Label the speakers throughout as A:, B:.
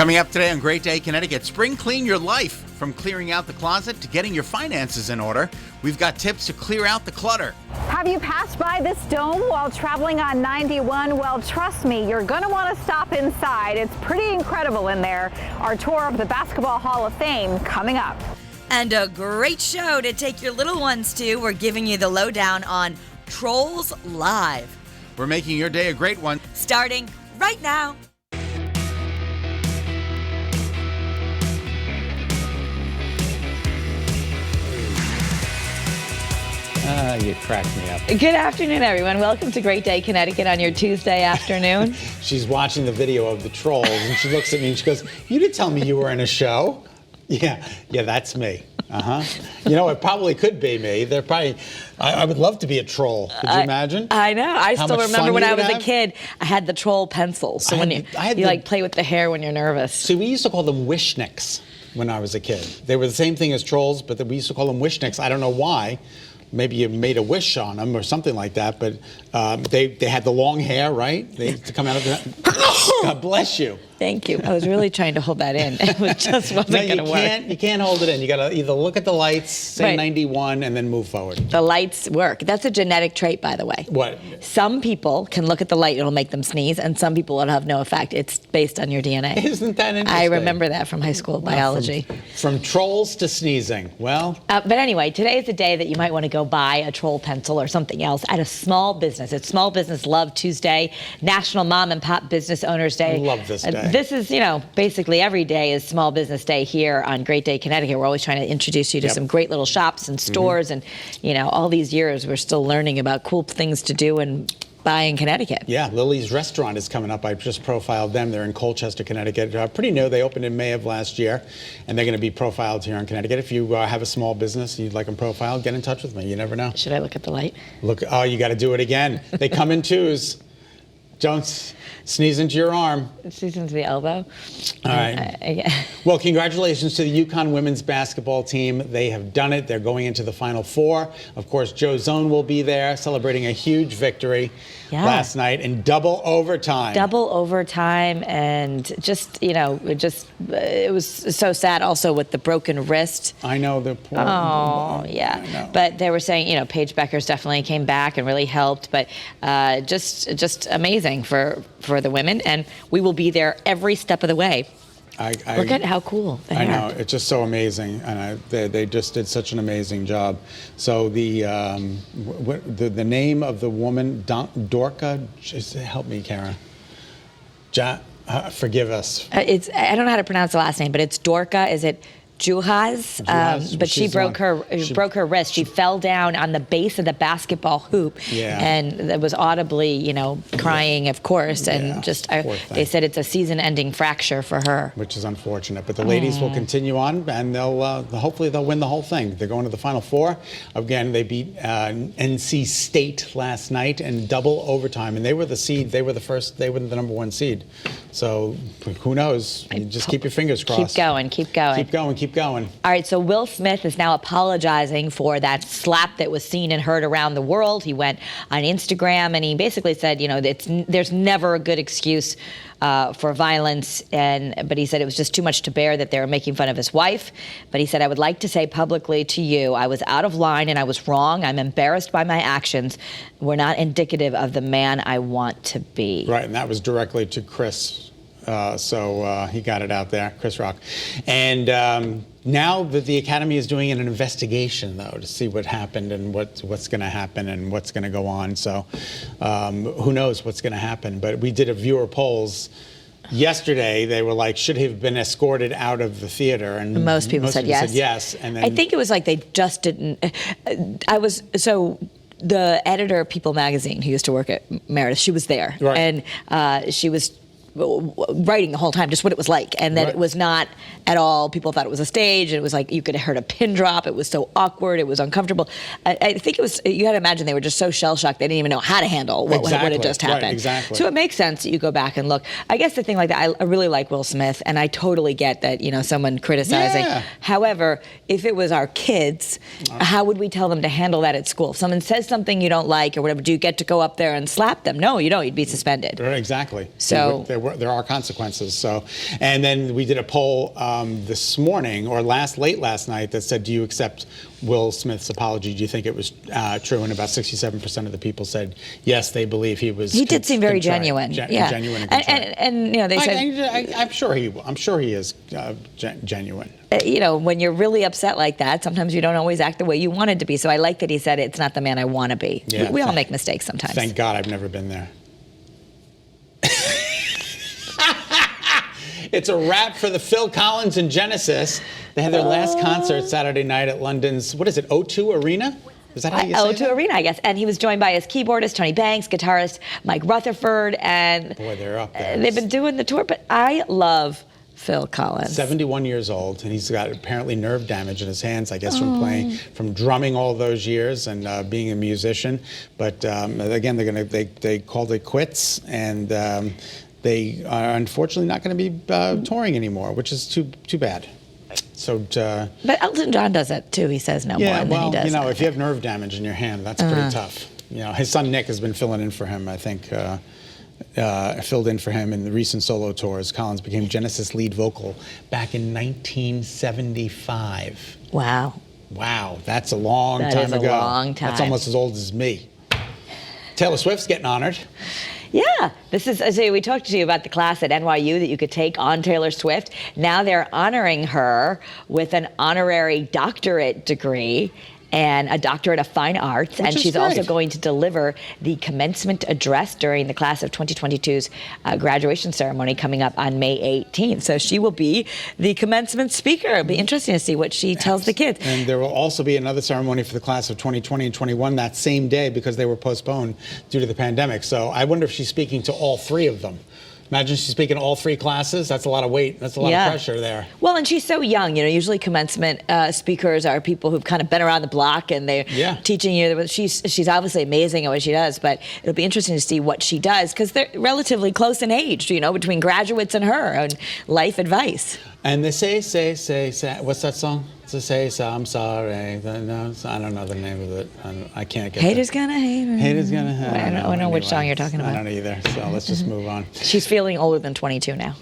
A: Coming up today on Great Day Connecticut, spring clean your life. From clearing out the closet to getting your finances in order, we've got tips to clear out the clutter.
B: Have you passed by this dome while traveling on 91? Well, trust me, you're going to want to stop inside. It's pretty incredible in there. Our tour of the Basketball Hall of Fame coming up.
C: And a great show to take your little ones to. We're giving you the lowdown on Trolls Live.
A: We're making your day a great one.
C: Starting right now.
D: You crack me up.
E: Good afternoon, everyone. Welcome to Great Day Connecticut on your Tuesday afternoon.
D: She's watching the video of the trolls, and she looks at me and she goes, "You didn't tell me you were in a show." Yeah, that's me. You know, it probably could be me. They're probably. I would love to be a troll. Could you imagine?
E: I know. I
D: How
E: still
D: much
E: remember
D: fun
E: when
D: you
E: I
D: would
E: was a
D: have?
E: kid, I had the troll pencil. So when you like play with the hair when you're nervous.
D: See, we used to call them wishnicks when I was a kid. They were the same thing as trolls, but we used to call them wishnicks. I don't know why. Maybe you made a wish on them or something like that, but they had the long hair, right? They used to come out of the... God bless you.
E: Thank you. I was really trying to hold that in. It just wasn't going to work.
D: You can't hold it in. You got to either look at the lights, say
E: Right.
D: 91, and then move forward.
E: The lights work. That's a genetic trait, by the way.
D: What?
E: Some people can look at the light, it'll make them sneeze, and some people it'll have no effect. It's based on your DNA.
D: Isn't that interesting?
E: I remember that from high school biology.
D: From trolls to sneezing. Well,
E: But anyway, today is the day that you might want to go buy a troll pencil or something else at a small business. It's Small Business Love Tuesday, National Mom and Pop Business Owners Day.
D: I love this day.
E: This is, basically every day is Small Business Day here on Great Day Connecticut. We're always trying to introduce you to some great little shops and stores. And, all these years we're still learning about cool things to do and buy in Connecticut.
D: yeah, Lily's Restaurant is coming up. I just profiled them. They're in Colchester, Connecticut. Pretty new. They opened in May of last year, and they're going to be profiled here in Connecticut. If you have a small business and you'd like them profiled, get in touch with me. You never know.
E: Should I look at the light?
D: Look, oh, you got to do it again. They come in twos. Don't sneeze into your arm.
E: Sneeze into the elbow.
D: All right. Well, congratulations to the UConn women's basketball team. They have done it. They're going into the Final Four. Of course, Joe Zone will be there celebrating a huge victory last night in double overtime.
E: Double overtime, and it was so sad also with the broken wrist.
D: I know the poor.
E: Oh, yeah. But they were saying, Paige Beckers definitely came back and really helped, but just amazing for the women, and we will be there every step of the way. Look at how cool they are.
D: I know, it's just so amazing, and they just did such an amazing job. So the name of the woman, Dorka, just help me, Kara. Forgive us.
E: I don't know how to pronounce the last name, but it's Dorka. Is it Juhas? But she broke her wrist. She fell down on the base of the basketball hoop, and it was audibly, crying, of course, and they said it's a season-ending fracture for her,
D: which is unfortunate. But the ladies will continue on, and hopefully they'll win the whole thing. They're going to the Final Four. Again, they beat NC State last night in double overtime, and they were the seed. They were the number one seed. So who knows? You just keep your fingers crossed.
E: Keep going. All right, so Will Smith is now apologizing for that slap that was seen and heard around the world. He went on Instagram and he basically said, there's never a good excuse for violence, but he said it was just too much to bear that they were making fun of his wife. But he said, I would like to say publicly to you, I was out of line and I was wrong. I'm embarrassed by my actions. We're not indicative of the man I want to be.
D: Right, and that was directly to Chris. So he got it out there, Chris Rock. And now that the Academy is doing an investigation, though, to see what happened and what's going to happen and what's going to go on. So who knows what's going to happen. But we did a viewer polls yesterday. They were like, should he have been escorted out of the theater? And
E: most people said yes.
D: And then,
E: I think it was like they just didn't. The editor of People magazine, who used to work at Meredith, she was there. Right. And she was writing the whole time just what it was like, and that it was not at all, people thought it was a stage, and it was like you could have heard a pin drop. It was so awkward, it was uncomfortable. I think it was, you had to imagine they were just so shell-shocked they didn't even know how to handle what had just happened.
D: Right, exactly.
E: So it makes sense that you go back and look. I guess the thing like that, I really like Will Smith, and I totally get that, someone criticizing.
D: Yeah.
E: However, if it was our kids, how would we tell them to handle that at school? If someone says something you don't like or whatever, do you get to go up there and slap them? No, you don't. You'd be suspended.
D: Right, exactly.
E: So
D: There there are consequences. So, and then we did a poll this morning or late last night that said, do you accept Will Smith's apology? Do you think it was true? And about 67% of the people said yes, they believe he was.
E: He did seem very genuine.
D: Genuine and contrite.
E: And they said,
D: I'm sure he is genuine.
E: When you're really upset like that, sometimes you don't always act the way you wanted to be. So I like that he said it's not the man I want to be.
D: Yeah,
E: we all make mistakes sometimes.
D: Thank God I've never been there. It's a wrap for the Phil Collins and Genesis. They had their last concert Saturday night at London's, what is it, O2 Arena? Is that how you say it?
E: O2 Arena, I guess. And he was joined by his keyboardist, Tony Banks, guitarist Mike Rutherford, and
D: boy, they're up there.
E: They've been doing the tour, but I love Phil Collins.
D: 71 years old, and he's got apparently nerve damage in his hands, I guess, from drumming all those years and being a musician. But again, they called it quits, and they are unfortunately not going to be touring anymore, which is too bad. So,
E: but Elton John does it too. He says no more, and then he does.
D: If you have nerve damage in your hand, that's pretty tough. His son Nick has been filling in for him. I think filled in for him in the recent solo tours. Collins became Genesis lead vocal back in 1975.
E: Wow,
D: that's a long time ago.
E: That is a long time.
D: That's almost as old as me. Taylor Swift's getting honored.
E: Yeah, we talked to you about the class at NYU that you could take on Taylor Swift. Now they're honoring her with an honorary doctorate degree and a doctorate of fine arts. And she's also going to deliver the commencement address during the class of 2022's graduation ceremony coming up on May 18th. So she will be the commencement speaker. It'll be interesting to see what she tells the kids.
D: And there will also be another ceremony for the class of 2020 and 21 that same day because they were postponed due to the pandemic. So I wonder if she's speaking to all three of them. Imagine she's speaking all three classes. That's a lot of weight. That's a lot of pressure there.
E: Well, and she's so young. Usually commencement speakers are people who've kind of been around the block and they're teaching you. She's obviously amazing at what she does, but it'll be interesting to see what she does because they're relatively close in age, between graduates and her and life advice.
D: And they say, what's that song? Say, I'm sorry. No, I don't know the name of it. I can't get
E: Haters gonna hate her.
D: Haters gonna hate her.
E: I don't know which song you're talking about.
D: I don't either, so let's just move on.
E: She's feeling older than 22 now.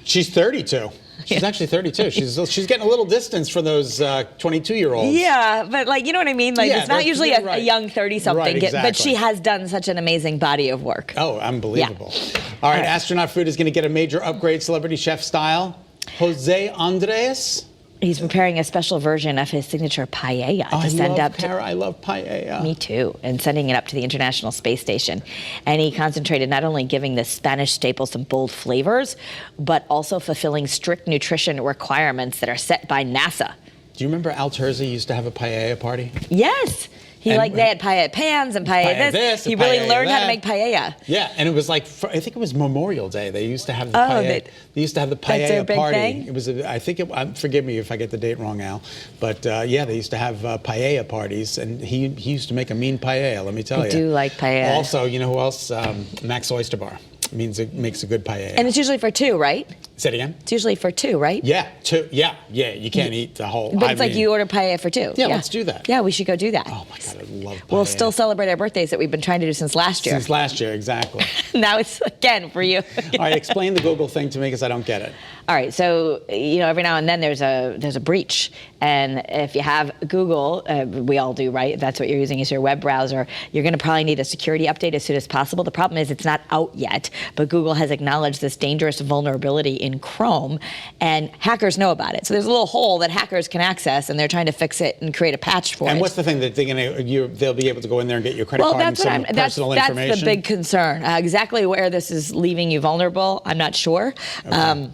D: She's 32. She's actually 32. She's getting a little distance from those 22-year-olds.
E: Yeah, but you know what I mean? It's not usually a young 30-something,
D: right, exactly.
E: But she has done such an amazing body of work.
D: Oh, unbelievable. Yeah. All right, astronaut food is going to get a major upgrade, celebrity chef style. Jose Andres. He's preparing a special version of his signature paella to send up to... I love paella. Me too. And sending it up to the International Space Station. And he concentrated not only giving the Spanish staple some bold flavors, but also fulfilling strict nutrition requirements that are set by NASA. Do you remember Al Terzi used to have a paella party? Yes. They had paella pans and paella this. He really learned how to make paella. Yeah, and it was I think it was Memorial Day. They used to have the paella. They used to have the paella party. Thing? It was, forgive me if I get the date wrong, Al, but they used to have paella parties, and he used to make a mean paella. Let me tell you. I do like paella. Also, you know who else? Max Oyster Bar. Means it makes a good paella. And it's usually for two, right? Say it again? It's usually for two, right? Yeah, two. Yeah. You can't eat the whole. But it's you order paella for two. Yeah, let's do that. Yeah, we should go do that. Oh my God, I love paella. We'll still celebrate our birthdays that we've been trying to do since last year. Since last year, exactly. Now it's again for you. All right, explain the Google thing to me because I don't get it. All right, so every now and then there's a breach, and if you have Google, we all do, right? If that's what you're using as your web browser, you're going to probably need a security update as soon as possible. The problem is it's not out yet, but Google has acknowledged this dangerous vulnerability in Chrome, and hackers know about it. So there's a little hole that hackers can access, and they're trying to fix it and create a patch for it. And what's the thing that they'll be able to go in there and get your credit card and some personal information? That's the big concern. Exactly where this is leaving you vulnerable, I'm not sure. Okay.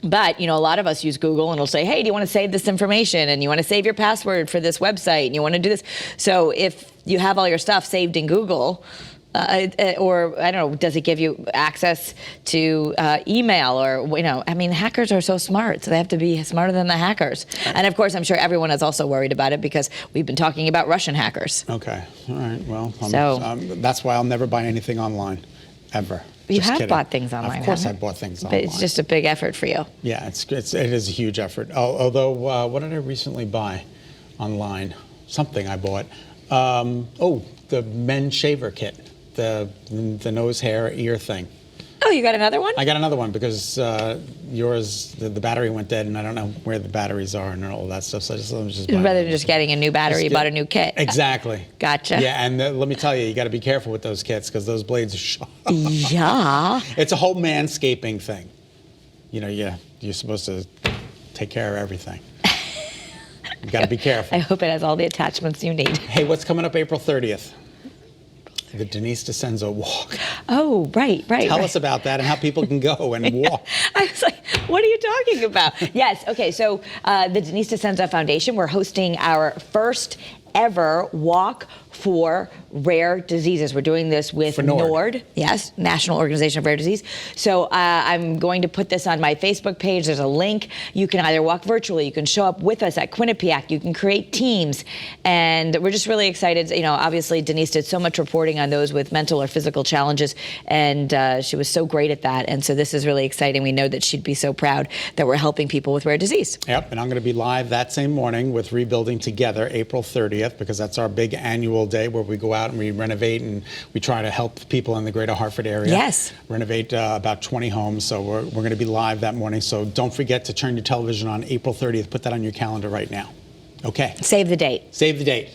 D: But, a lot of us use Google and it'll say, hey, do you want to save this information? And you want to save your password for this website? And you want to do this? So if you have all your stuff saved in Google, or, I don't know, does it give you access to email? Or, hackers are so smart. So they have to be smarter than the hackers. And, of course, I'm sure everyone is also worried about it because we've been talking about Russian hackers. Okay. All right. Well, that's why I'll never buy anything online, ever. You have bought things online. Of course I bought things online. But it's just a big effort for you. Yeah, it is a huge effort. Although, what did I recently buy online? Something I bought. The men's shaver kit. The nose, hair, ear thing.
E: Oh, you got another one?
D: I got another one because yours, the battery went dead, and I don't know where the batteries are and all that stuff. So let me just buy
E: Rather than just getting a new battery, you bought a new kit.
D: Exactly.
E: Gotcha.
D: Yeah, and let me tell you got to be careful with those kits because those blades are sharp.
E: Yeah.
D: It's a whole manscaping thing. You know, you're supposed to take care of everything. You got to be careful.
E: I hope it has all the attachments you need.
D: Hey, what's coming up April 30th? The Denise DeCenzo walk.
E: Oh, right.
D: Tell us about that and how people can go and walk.
E: I was like, what are you talking about? Yes, okay, so the Denise DeCenzo Foundation, we're hosting our first ever walk for rare diseases. We're doing this with NORD, yes, National Organization of Rare Disease. So I'm going to put this on my Facebook page. There's a link. You can either walk virtually, you can show up with us at Quinnipiac, you can create teams, and we're just really excited. You know, obviously Denise did so much reporting on those with mental or physical challenges, and she was so great at that. And so this is really exciting. We know that she'd be so proud that we're helping people with rare disease.
D: Yep, and I'm going to be live that same morning with Rebuilding Together, April 30th, because that's our big annual day where we go out and we renovate and we try to help people in the greater Hartford area.
E: Yes.
D: Renovate about 20 homes. So we're going to be live that morning. So don't forget to turn your television on April 30th. Put that on your calendar right now. Okay.
E: Save the date.
D: Save the date.